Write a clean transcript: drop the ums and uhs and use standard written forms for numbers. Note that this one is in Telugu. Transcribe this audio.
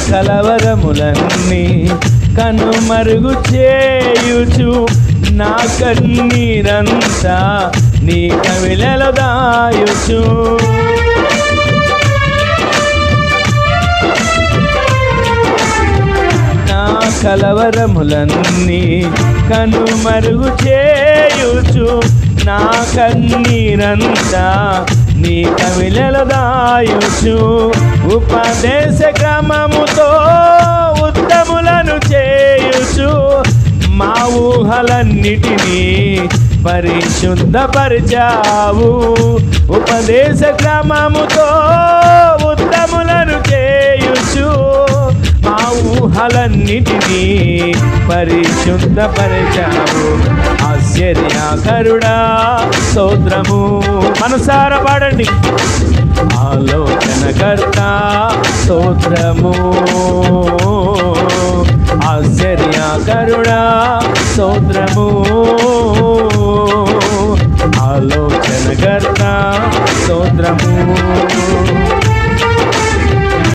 కలవరములన్నీ కనుమరుగు చేయుచు నా కన్నీరంతా నీ కవిలలో దాయుచు నా కలవరములన్నీ కనుమరుగు చేయుచు నా కన్నీరంతా నీ కవిలలో దాయుచు ఉపదేశ క్రమముతో ఉత్తములను చేయుచు మా ఊహలన్నిటినీ పరిశుద్ధపరిచావు ఉపదేశ క్రమముతో ఉత్తములను చేయుచు మా ఊహలన్నిటినీ పరిశుద్ధపరిచావు ఆశ్చర్యకరుడా స్తోత్రము మనసార పాడండి ఆలోచనకర్త స్తోత్రము ఆశ్చర్యకరుడా స్తోత్రము